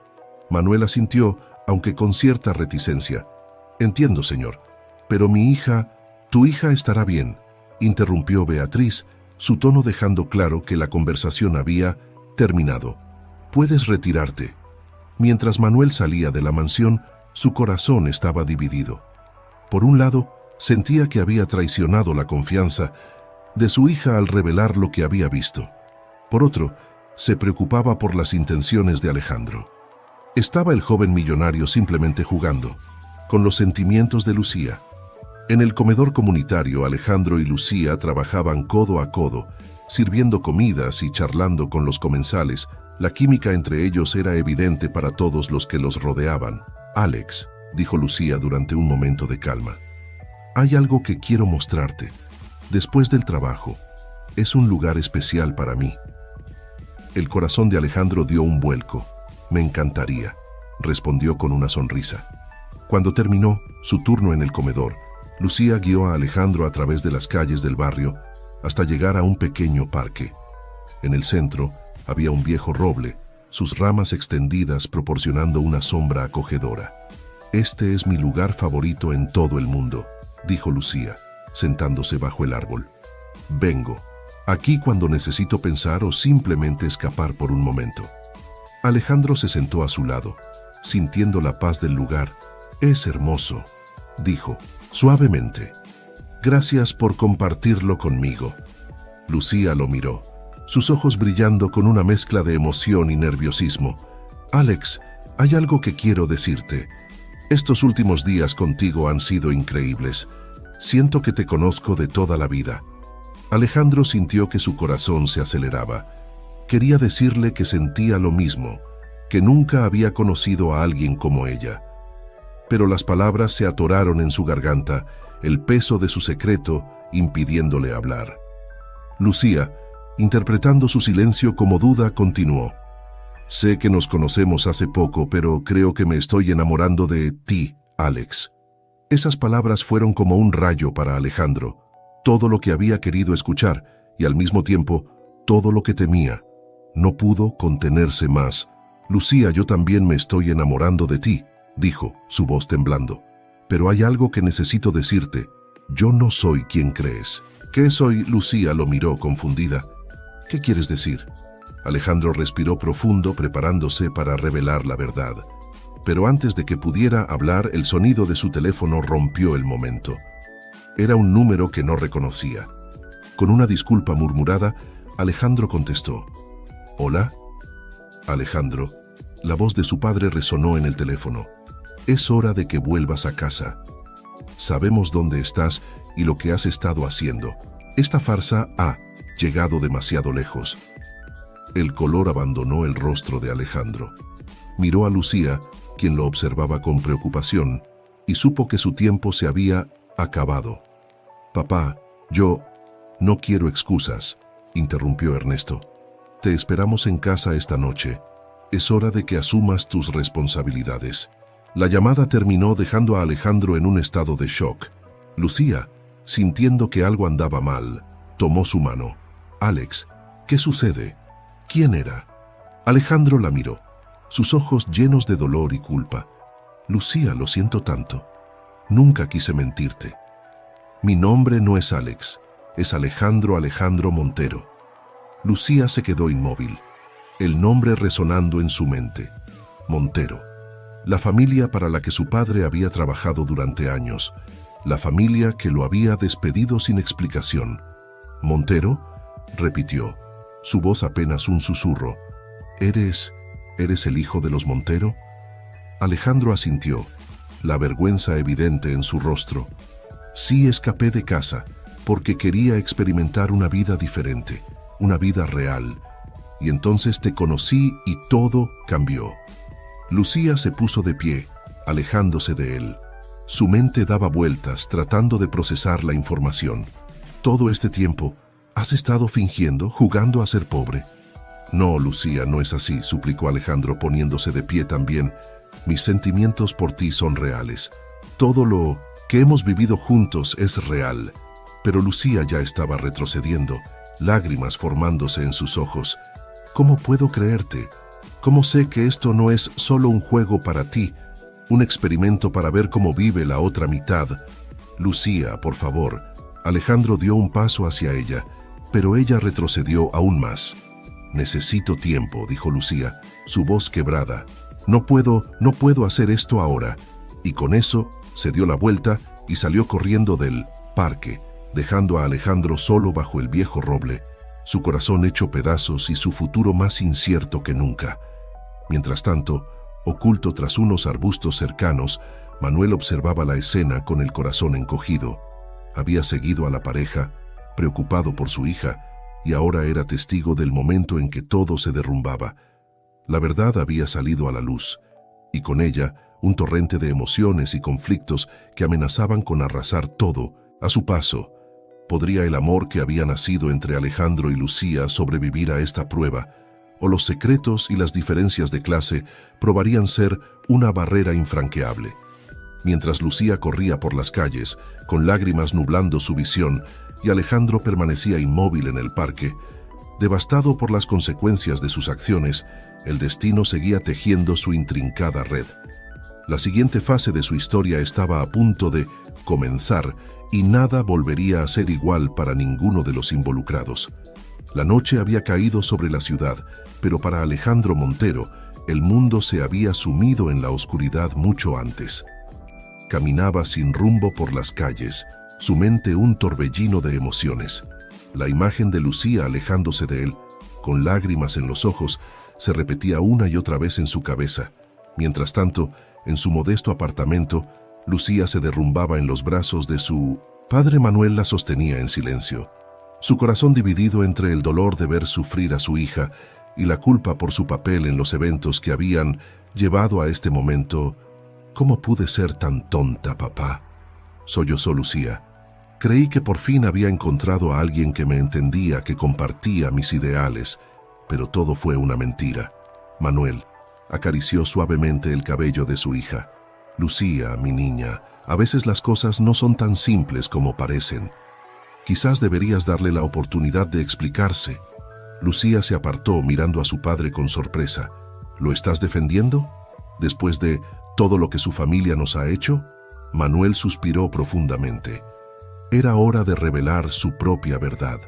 Manuel asintió, aunque con cierta reticencia. Entiendo, señor, pero tu hija estará bien, interrumpió Beatriz, su tono dejando claro que la conversación había terminado. Puedes retirarte. Mientras Manuel salía de la mansión, su corazón estaba dividido. Por un lado, sentía que había traicionado la confianza de su hija al revelar lo que había visto. Por otro, se preocupaba por las intenciones de Alejandro. Estaba el joven millonario simplemente jugando, con los sentimientos de Lucía. En el comedor comunitario, Alejandro y Lucía trabajaban codo a codo, sirviendo comidas y charlando con los comensales. La química entre ellos era evidente para todos los que los rodeaban. Alex, dijo Lucía durante un momento de calma. Hay algo que quiero mostrarte. Después del trabajo, es un lugar especial para mí. El corazón de Alejandro dio un vuelco. Me encantaría, respondió con una sonrisa. Cuando terminó su turno en el comedor, Lucía guió a Alejandro a través de las calles del barrio hasta llegar a un pequeño parque. En el centro había un viejo roble, sus ramas extendidas proporcionando una sombra acogedora. Este es mi lugar favorito en todo el mundo, dijo Lucía, sentándose bajo el árbol. Vengo aquí cuando necesito pensar o simplemente escapar por un momento. Alejandro se sentó a su lado, sintiendo la paz del lugar. Es hermoso, dijo, suavemente. Gracias por compartirlo conmigo. Lucía lo miró, sus ojos brillando con una mezcla de emoción y nerviosismo. Alex, hay algo que quiero decirte. Estos últimos días contigo han sido increíbles. Siento que te conozco de toda la vida. Alejandro sintió que su corazón se aceleraba. Quería decirle que sentía lo mismo, que nunca había conocido a alguien como ella. Pero las palabras se atoraron en su garganta, el peso de su secreto impidiéndole hablar. Lucía, interpretando su silencio como duda, continuó. Sé que nos conocemos hace poco, pero creo que me estoy enamorando de ti, Alex. Esas palabras fueron como un rayo para Alejandro, todo lo que había querido escuchar y al mismo tiempo todo lo que temía. No pudo contenerse más. Lucía, yo también me estoy enamorando de ti, dijo, su voz temblando. Pero hay algo que necesito decirte. Yo no soy quien crees. ¿Qué soy? Lucía lo miró confundida. ¿Qué quieres decir? Alejandro respiró profundo, preparándose para revelar la verdad. Pero antes de que pudiera hablar, el sonido de su teléfono rompió el momento. Era un número que no reconocía. Con una disculpa murmurada, Alejandro contestó. ¿Hola? Alejandro, la voz de su padre resonó en el teléfono. Es hora de que vuelvas a casa. Sabemos dónde estás y lo que has estado haciendo. Esta farsa ha llegado demasiado lejos. El color abandonó el rostro de Alejandro. Miró a Lucía, quien lo observaba con preocupación, y supo que su tiempo se había acabado. «Papá, yo no quiero excusas», interrumpió Ernesto. «Te esperamos en casa esta noche. Es hora de que asumas tus responsabilidades». La llamada terminó dejando a Alejandro en un estado de shock. Lucía, sintiendo que algo andaba mal, tomó su mano. «Alex, ¿qué sucede? ¿Quién era?» Alejandro la miró, sus ojos llenos de dolor y culpa. «Lucía, lo siento tanto. Nunca quise mentirte. Mi nombre no es Alex, es Alejandro Montero». Lucía se quedó inmóvil, el nombre resonando en su mente. Montero. La familia para la que su padre había trabajado durante años. La familia que lo había despedido sin explicación. «¿Montero?», repitió, su voz apenas un susurro. ¿Eres el hijo de los Montero?» Alejandro asintió, la vergüenza evidente en su rostro. «Sí, escapé de casa, porque quería experimentar una vida diferente, una vida real. Y entonces te conocí y todo cambió». Lucía se puso de pie, alejándose de él. Su mente daba vueltas, tratando de procesar la información. «Todo este tiempo, ¿has estado fingiendo, jugando a ser pobre?» «No, Lucía, no es así», suplicó Alejandro poniéndose de pie también. «Mis sentimientos por ti son reales. Todo lo que hemos vivido juntos es real». Pero Lucía ya estaba retrocediendo, lágrimas formándose en sus ojos. «¿Cómo puedo creerte? ¿Cómo sé que esto no es solo un juego para ti, un experimento para ver cómo vive la otra mitad?» «Lucía, por favor». Alejandro dio un paso hacia ella, pero ella retrocedió aún más. «Necesito tiempo», dijo Lucía, su voz quebrada. No puedo hacer esto ahora». Y con eso se dio la vuelta y salió corriendo del parque, dejando a Alejandro solo bajo el viejo roble, su corazón hecho pedazos y su futuro más incierto que nunca. Mientras tanto, oculto tras unos arbustos cercanos, Manuel observaba la escena con el corazón encogido. Había seguido a la pareja, preocupado por su hija, y ahora era testigo del momento en que todo se derrumbaba. La verdad había salido a la luz, y con ella un torrente de emociones y conflictos que amenazaban con arrasar todo a su paso. ¿Podría el amor que había nacido entre Alejandro y Lucía sobrevivir a esta prueba? ¿O los secretos y las diferencias de clase probarían ser una barrera infranqueable? Mientras Lucía corría por las calles, con lágrimas nublando su visión, y Alejandro permanecía inmóvil en el parque, devastado por las consecuencias de sus acciones, el destino seguía tejiendo su intrincada red. La siguiente fase de su historia estaba a punto de comenzar y nada volvería a ser igual para ninguno de los involucrados. La noche había caído sobre la ciudad, pero para Alejandro Montero, el mundo se había sumido en la oscuridad mucho antes. Caminaba sin rumbo por las calles, su mente un torbellino de emociones. La imagen de Lucía alejándose de él, con lágrimas en los ojos, se repetía una y otra vez en su cabeza. Mientras tanto, en su modesto apartamento, Lucía se derrumbaba en los brazos de su padre. Manuel la sostenía en silencio, su corazón dividido entre el dolor de ver sufrir a su hija y la culpa por su papel en los eventos que habían llevado a este momento. «¿Cómo pude ser tan tonta, papá?», sollozó Lucía. «Creí que por fin había encontrado a alguien que me entendía, que compartía mis ideales, pero todo fue una mentira». Manuel acarició suavemente el cabello de su hija. «Lucía, mi niña, a veces las cosas no son tan simples como parecen. Quizás deberías darle la oportunidad de explicarse». Lucía se apartó mirando a su padre con sorpresa. «¿Lo estás defendiendo? ¿Después de todo lo que su familia nos ha hecho?». Manuel suspiró profundamente. Era hora de revelar su propia verdad.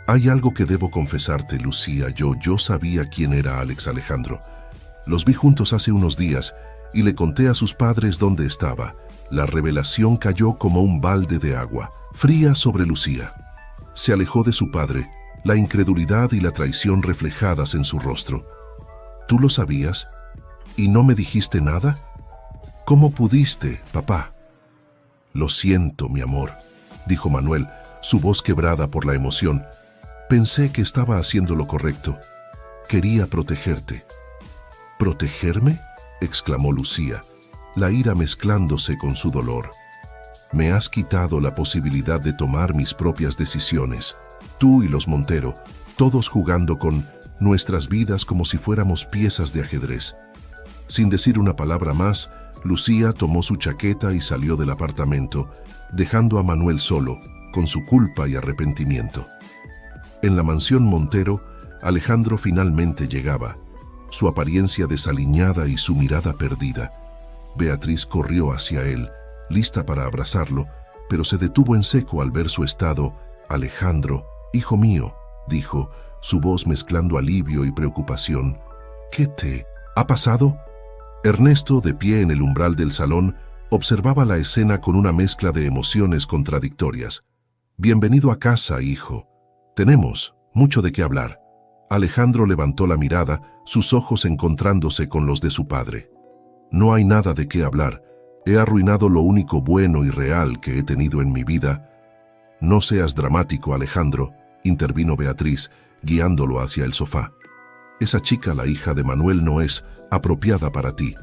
«Hay algo que debo confesarte, Lucía. Yo sabía quién era Alex Alejandro. Los vi juntos hace unos días y le conté a sus padres dónde estaba. La revelación cayó como un balde de agua fría sobre Lucía. Se alejó de su padre, la incredulidad y la traición reflejadas en su rostro. ¿Tú lo sabías? ¿Y no me dijiste nada? ¿Cómo pudiste, papá?». «Lo siento, mi amor», dijo Manuel, su voz quebrada por la emoción. Pensé que estaba haciendo lo correcto. Quería protegerte. ¿Protegerme?, exclamó Lucía, la ira mezclándose con su dolor. Me has quitado la posibilidad de tomar mis propias decisiones. Tú y los Montero, todos jugando con nuestras vidas como si fuéramos piezas de ajedrez. Sin decir una palabra más, Lucía tomó su chaqueta y salió del apartamento, dejando a Manuel solo, con su culpa y arrepentimiento. En la mansión Montero, Alejandro finalmente llegaba, su apariencia desaliñada y su mirada perdida. Beatriz corrió hacia él, lista para abrazarlo, pero se detuvo en seco al ver su estado. «Alejandro, hijo mío», dijo, su voz mezclando alivio y preocupación. «¿Qué te ha pasado?». Ernesto, de pie en el umbral del salón, observaba la escena con una mezcla de emociones contradictorias. «Bienvenido a casa, hijo. Tenemos mucho de qué hablar». Alejandro levantó la mirada, sus ojos encontrándose con los de su padre. «No hay nada de qué hablar. He arruinado lo único bueno y real que he tenido en mi vida». «No seas dramático, Alejandro», intervino Beatriz, guiándolo hacia el sofá. «Esa chica, la hija de Manuel, no es apropiada para ti.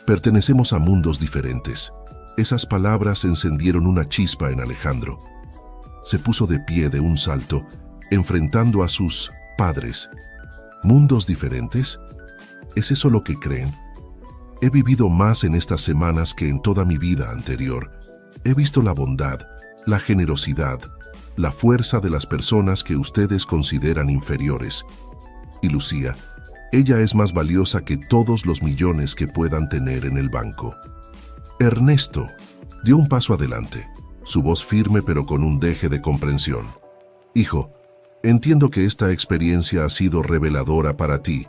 Pertenecemos a mundos diferentes». Esas palabras encendieron una chispa en Alejandro. Se puso de pie de un salto, enfrentando a sus padres. ¿Mundos diferentes? ¿Es eso lo que creen? He vivido más en estas semanas que en toda mi vida anterior. He visto la bondad, la generosidad, la fuerza de las personas que ustedes consideran inferiores. Y Lucía, ella es más valiosa que todos los millones que puedan tener en el banco. Ernesto dio un paso adelante, su voz firme pero con un deje de comprensión. «Hijo, entiendo que esta experiencia ha sido reveladora para ti,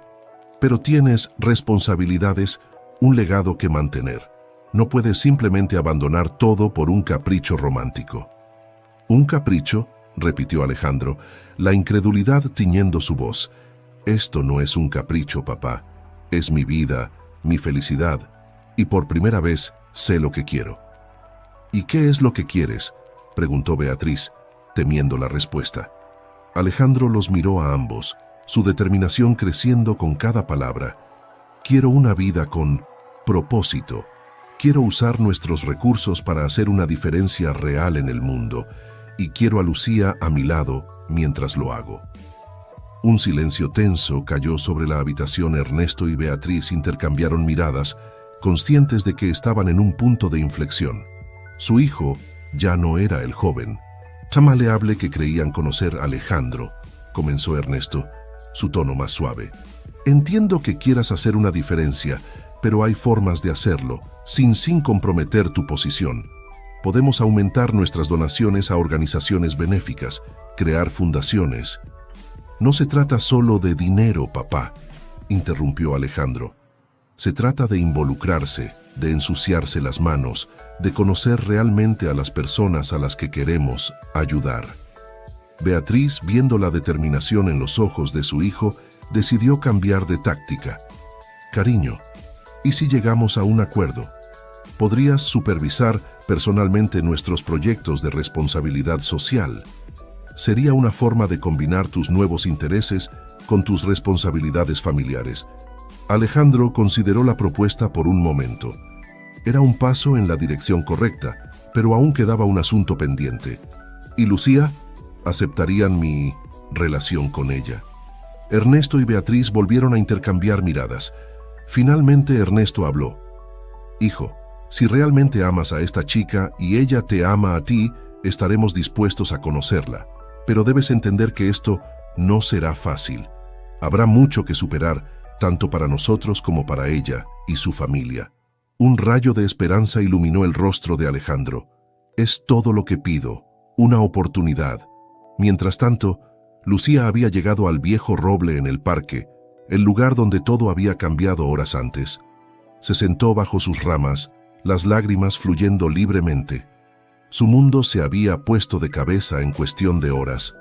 pero tienes responsabilidades, un legado que mantener. No puedes simplemente abandonar todo por un capricho romántico». «¿Un capricho?», repitió Alejandro, la incredulidad tiñendo su voz. «Esto no es un capricho, papá. Es mi vida, mi felicidad, y por primera vez sé lo que quiero». «¿Y qué es lo que quieres?», preguntó Beatriz, temiendo la respuesta. Alejandro los miró a ambos, su determinación creciendo con cada palabra. «Quiero una vida con propósito. Quiero usar nuestros recursos para hacer una diferencia real en el mundo, y quiero a Lucía a mi lado mientras lo hago». Un silencio tenso cayó sobre la habitación. Ernesto y Beatriz intercambiaron miradas, conscientes de que estaban en un punto de inflexión. Su hijo ya no era el joven, tan maleable que creían conocer. «Alejandro», comenzó Ernesto, su tono más suave. «Entiendo que quieras hacer una diferencia, pero hay formas de hacerlo, sin comprometer tu posición. Podemos aumentar nuestras donaciones a organizaciones benéficas, crear fundaciones». «No se trata solo de dinero, papá», interrumpió Alejandro. «Se trata de involucrarse, de ensuciarse las manos, de conocer realmente a las personas a las que queremos ayudar». Beatriz, viendo la determinación en los ojos de su hijo, decidió cambiar de táctica. «Cariño, ¿y si llegamos a un acuerdo? ¿Podrías supervisar personalmente nuestros proyectos de responsabilidad social? Sería una forma de combinar tus nuevos intereses con tus responsabilidades familiares». Alejandro consideró la propuesta por un momento. Era un paso en la dirección correcta, pero aún quedaba un asunto pendiente. ¿Y Lucía? ¿Aceptarían mi relación con ella? Ernesto y Beatriz volvieron a intercambiar miradas. Finalmente Ernesto habló. «Hijo, si realmente amas a esta chica y ella te ama a ti, estaremos dispuestos a conocerla. Pero debes entender que esto no será fácil. Habrá mucho que superar, tanto para nosotros como para ella y su familia». Un rayo de esperanza iluminó el rostro de Alejandro. «Es todo lo que pido, una oportunidad». Mientras tanto, Lucía había llegado al viejo roble en el parque, el lugar donde todo había cambiado horas antes. Se sentó bajo sus ramas, las lágrimas fluyendo libremente. Su mundo se había puesto de cabeza en cuestión de horas.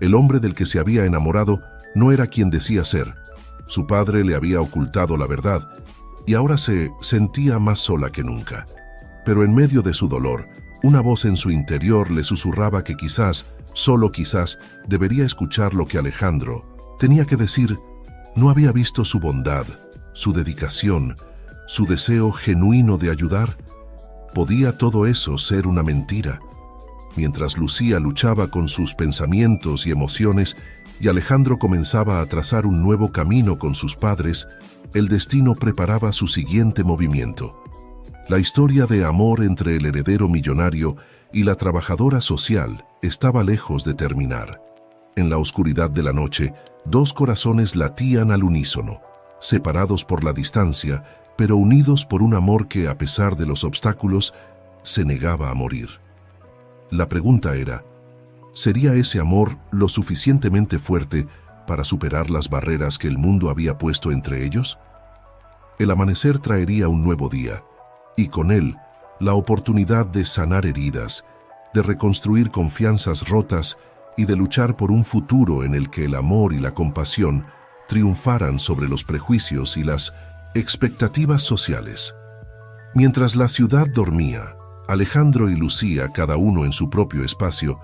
El hombre del que se había enamorado no era quien decía ser. Su padre le había ocultado la verdad y ahora se sentía más sola que nunca. Pero en medio de su dolor, Una voz en su interior le susurraba que quizás, solo quizás, debería escuchar lo que Alejandro tenía que decir. No había visto su bondad, su dedicación, su deseo genuino de ayudar. ¿Podía todo eso ser una mentira? Mientras Lucía luchaba con sus pensamientos y emociones y Alejandro comenzaba a trazar un nuevo camino con sus padres, el destino preparaba su siguiente movimiento. La historia de amor entre el heredero millonario y la trabajadora social estaba lejos de terminar. En la oscuridad de la noche, dos corazones latían al unísono, separados por la distancia, pero unidos por un amor que, a pesar de los obstáculos, se negaba a morir. La pregunta era, ¿sería ese amor lo suficientemente fuerte para superar las barreras que el mundo había puesto entre ellos? El amanecer traería un nuevo día, y con él, la oportunidad de sanar heridas, de reconstruir confianzas rotas y de luchar por un futuro en el que el amor y la compasión triunfaran sobre los prejuicios y las expectativas sociales. Mientras la ciudad dormía, Alejandro y Lucía, cada uno en su propio espacio,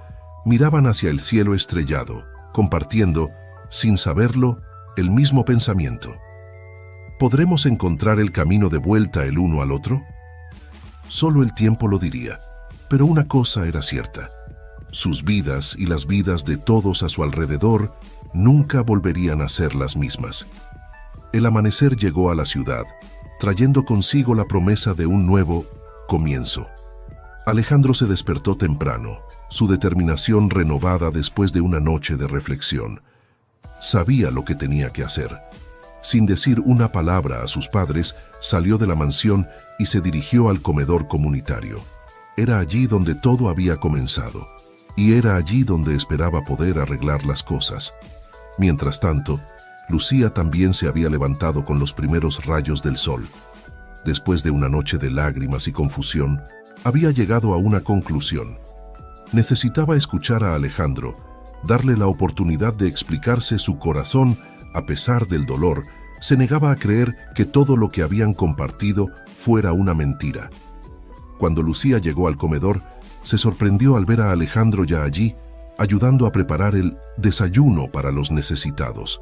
miraban hacia el cielo estrellado, compartiendo, sin saberlo, el mismo pensamiento. ¿Podremos encontrar el camino de vuelta el uno al otro? Solo el tiempo lo diría, pero una cosa era cierta. Sus vidas y las vidas de todos a su alrededor nunca volverían a ser las mismas. El amanecer llegó a la ciudad, trayendo consigo la promesa de un nuevo comienzo. Alejandro se despertó temprano, su determinación renovada después de una noche de reflexión. Sabía lo que tenía que hacer. Sin decir una palabra a sus padres, salió de la mansión y se dirigió al comedor comunitario. Era allí donde todo había comenzado, y era allí donde esperaba poder arreglar las cosas. Mientras tanto, Lucía también se había levantado con los primeros rayos del sol. Después de una noche de lágrimas y confusión, había llegado a una conclusión. Necesitaba escuchar a Alejandro, darle la oportunidad de explicarse su corazón. A pesar del dolor, se negaba a creer que todo lo que habían compartido fuera una mentira. Cuando Lucía llegó al comedor, se sorprendió al ver a Alejandro ya allí, ayudando a preparar el desayuno para los necesitados.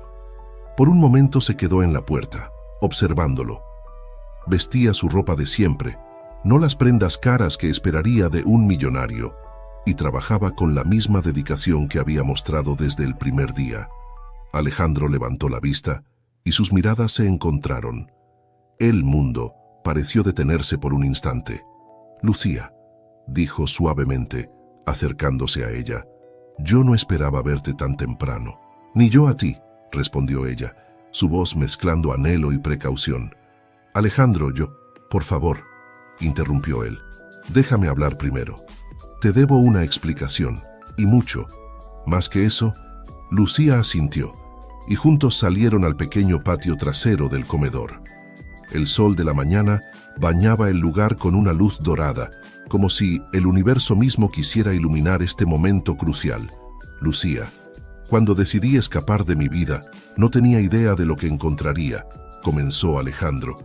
Por un momento se quedó en la puerta, observándolo. Vestía su ropa de siempre, no las prendas caras que esperaría de un millonario, y trabajaba con la misma dedicación que había mostrado desde el primer día. Alejandro levantó la vista y sus miradas se encontraron. El mundo pareció detenerse por un instante. «Lucía», dijo suavemente, acercándose a ella, «yo no esperaba verte tan temprano». «Ni yo a ti», respondió ella, su voz mezclando anhelo y precaución. «Alejandro, por favor», interrumpió él, «déjame hablar primero. Te debo una explicación, y mucho. Más que eso». Lucía asintió, y juntos salieron al pequeño patio trasero del comedor. El sol de la mañana bañaba el lugar con una luz dorada, como si el universo mismo quisiera iluminar este momento crucial. «Lucía, cuando decidí escapar de mi vida, no tenía idea de lo que encontraría», comenzó Alejandro.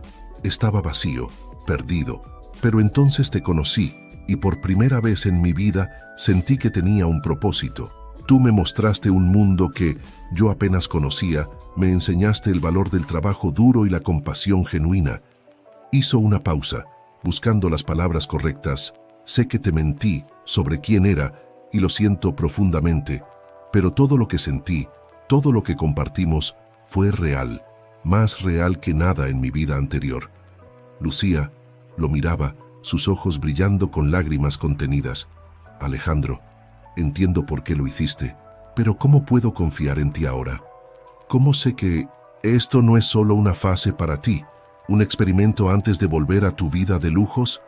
«Estaba vacío, perdido, pero entonces te conocí, y por primera vez en mi vida sentí que tenía un propósito. Tú me mostraste un mundo que yo apenas conocía, me enseñaste el valor del trabajo duro y la compasión genuina». Hizo una pausa, buscando las palabras correctas. «Sé que te mentí sobre quién era, y lo siento profundamente, pero todo lo que sentí, todo lo que compartimos, fue real, más real que nada en mi vida anterior». Lucía lo miraba, sus ojos brillando con lágrimas contenidas. «Alejandro, entiendo por qué lo hiciste, pero ¿cómo puedo confiar en ti ahora? ¿Cómo sé que esto no es solo una fase para ti, un experimento antes de volver a tu vida de lujos?»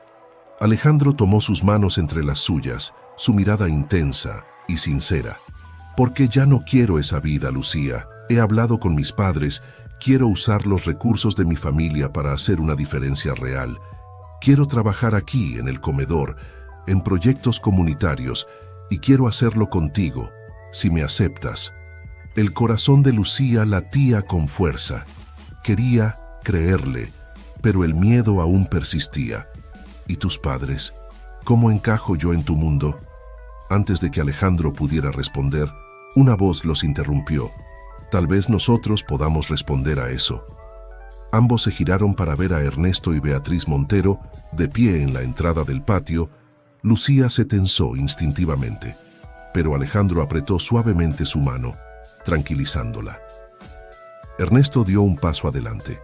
Alejandro tomó sus manos entre las suyas, su mirada intensa y sincera. «Porque ya no quiero esa vida, Lucía. He hablado con mis padres, quiero usar los recursos de mi familia para hacer una diferencia real. Quiero trabajar aquí, en el comedor, en proyectos comunitarios, y quiero hacerlo contigo, si me aceptas». El corazón de Lucía latía con fuerza. Quería creerle, pero el miedo aún persistía. «¿Y tus padres? ¿Cómo encajo yo en tu mundo? Antes de que Alejandro pudiera responder, una voz los interrumpió. Tal vez nosotros podamos responder a eso. Ambos se giraron para ver a Ernesto y Beatriz Montero, de pie en la entrada del patio. Lucía se tensó instintivamente, pero Alejandro apretó suavemente su mano, tranquilizándola. Ernesto dio un paso adelante.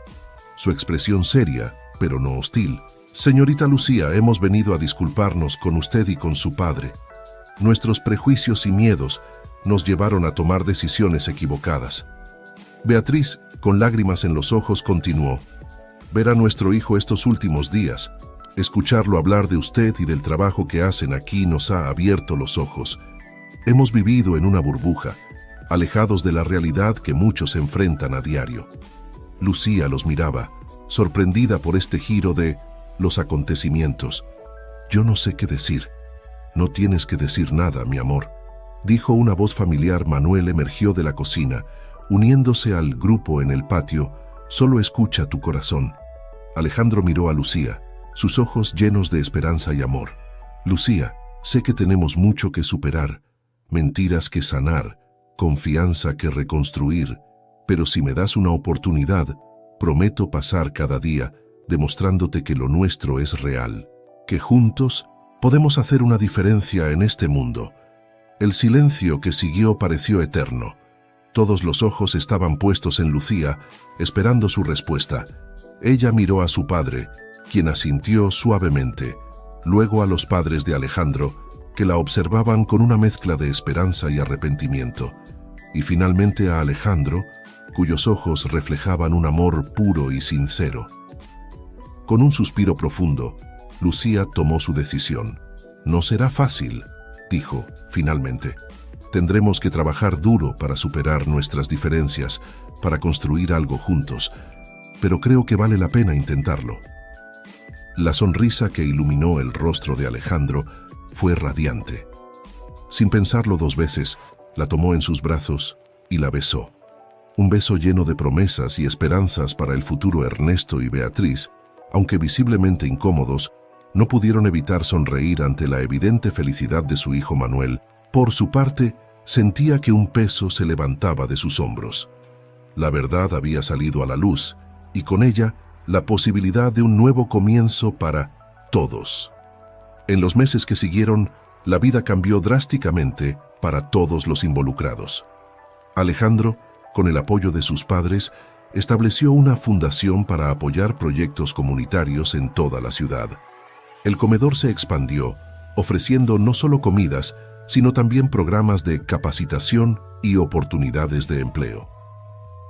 Su expresión seria, pero no hostil. Señorita Lucía, hemos venido a disculparnos con usted y con su padre. Nuestros prejuicios y miedos nos llevaron a tomar decisiones equivocadas. Beatriz, con lágrimas en los ojos, continuó. Ver a nuestro hijo estos últimos días, escucharlo hablar de usted y del trabajo que hacen aquí nos ha abierto los ojos. Hemos vivido en una burbuja, alejados de la realidad que muchos enfrentan a diario. Lucía los miraba, sorprendida por este giro de los acontecimientos. Yo no sé qué decir. No tienes que decir nada, mi amor, dijo una voz familiar. Manuel emergió de la cocina, uniéndose al grupo en el patio. Solo escucha tu corazón. Alejandro miró a Lucía, sus ojos llenos de esperanza y amor. Lucía, sé que tenemos mucho que superar, mentiras que sanar, confianza que reconstruir, pero si me das una oportunidad, prometo pasar cada día demostrándote que lo nuestro es real, que juntos podemos hacer una diferencia en este mundo. El silencio que siguió pareció eterno. Todos los ojos estaban puestos en Lucía, esperando su respuesta. Ella miró a su padre, quien asintió suavemente, luego a los padres de Alejandro, que la observaban con una mezcla de esperanza y arrepentimiento, y finalmente a Alejandro, cuyos ojos reflejaban un amor puro y sincero. Con un suspiro profundo, Lucía tomó su decisión. No será fácil, dijo, finalmente. Tendremos que trabajar duro para superar nuestras diferencias, para construir algo juntos, pero creo que vale la pena intentarlo. La sonrisa que iluminó el rostro de Alejandro fue radiante. Sin pensarlo dos veces, la tomó en sus brazos y la besó. Un beso lleno de promesas y esperanzas para el futuro. Ernesto y Beatriz, aunque visiblemente incómodos, no pudieron evitar sonreír ante la evidente felicidad de su hijo Manuel. Por su parte, sentía que un peso se levantaba de sus hombros. La verdad había salido a la luz, y con ella, la posibilidad de un nuevo comienzo para todos. En los meses que siguieron, la vida cambió drásticamente para todos los involucrados. Alejandro, con el apoyo de sus padres, estableció una fundación para apoyar proyectos comunitarios en toda la ciudad. El comedor se expandió, ofreciendo no solo comidas, sino también programas de capacitación y oportunidades de empleo.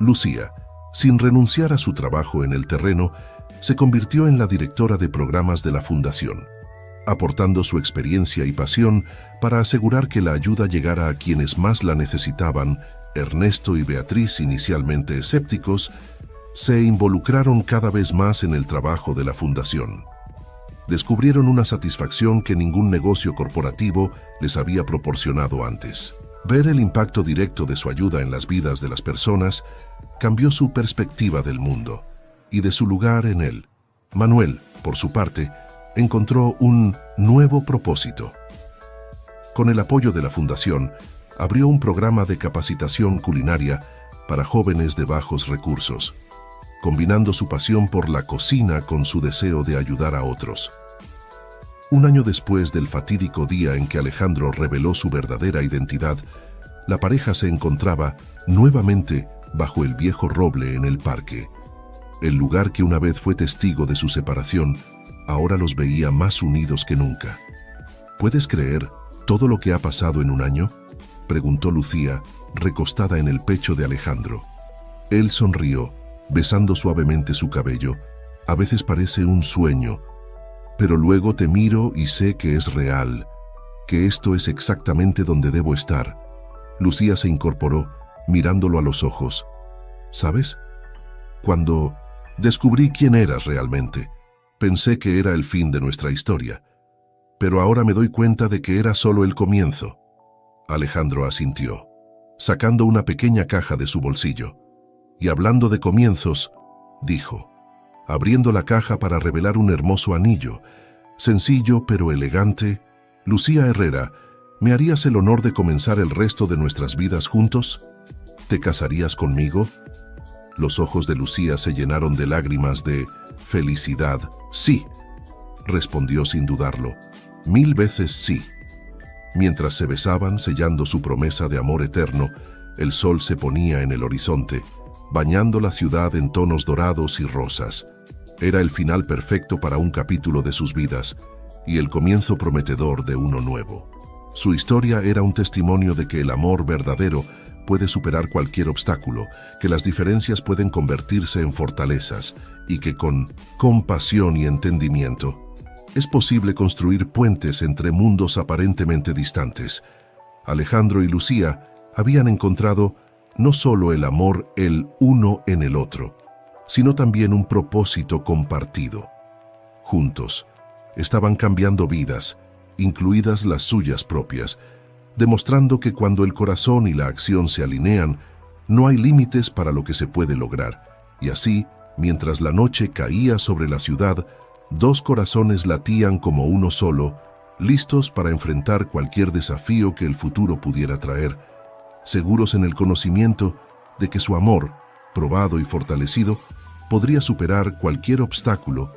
Lucía, sin renunciar a su trabajo en el terreno, se convirtió en la directora de programas de la fundación, aportando su experiencia y pasión para asegurar que la ayuda llegara a quienes más la necesitaban. Ernesto y Beatriz, inicialmente escépticos, se involucraron cada vez más en el trabajo de la fundación. Descubrieron una satisfacción que ningún negocio corporativo les había proporcionado antes. Ver el impacto directo de su ayuda en las vidas de las personas cambió su perspectiva del mundo y de su lugar en él. Manuel, por su parte, encontró un nuevo propósito. Con el apoyo de la fundación, abrió un programa de capacitación culinaria para jóvenes de bajos recursos, combinando su pasión por la cocina con su deseo de ayudar a otros. Un año después del fatídico día en que Alejandro reveló su verdadera identidad, la pareja se encontraba nuevamente bajo el viejo roble en el parque. El lugar que una vez fue testigo de su separación, ahora los veía más unidos que nunca. ¿Puedes creer todo lo que ha pasado en un año?, preguntó Lucía, recostada en el pecho de Alejandro. Él sonrió, besando suavemente su cabello. A veces parece un sueño, pero luego te miro y sé que es real, que esto es exactamente donde debo estar. Lucía se incorporó, mirándolo a los ojos. ¿Sabes? Cuando descubrí quién eras realmente, pensé que era el fin de nuestra historia, pero ahora me doy cuenta de que era solo el comienzo. Alejandro asintió, sacando una pequeña caja de su bolsillo. Y hablando de comienzos, dijo, abriendo la caja para revelar un hermoso anillo. Sencillo pero elegante. Lucía Herrera, ¿me harías el honor de comenzar el resto de nuestras vidas juntos? ¿Te casarías conmigo? Los ojos de Lucía se llenaron de lágrimas de felicidad. Sí, respondió sin dudarlo. 1000 veces sí. Mientras se besaban, sellando su promesa de amor eterno, el sol se ponía en el horizonte, bañando la ciudad en tonos dorados y rosas. Era el final perfecto para un capítulo de sus vidas y el comienzo prometedor de uno nuevo. Su historia era un testimonio de que el amor verdadero puede superar cualquier obstáculo, que las diferencias pueden convertirse en fortalezas y que con compasión y entendimiento es posible construir puentes entre mundos aparentemente distantes. Alejandro y Lucía habían encontrado no solo el amor el uno en el otro, sino también un propósito compartido. Juntos, estaban cambiando vidas, incluidas las suyas propias, demostrando que cuando el corazón y la acción se alinean, no hay límites para lo que se puede lograr. Y así, mientras la noche caía sobre la ciudad, 2 corazones latían como uno solo, listos para enfrentar cualquier desafío que el futuro pudiera traer, seguros en el conocimiento de que su amor, probado y fortalecido, podría superar cualquier obstáculo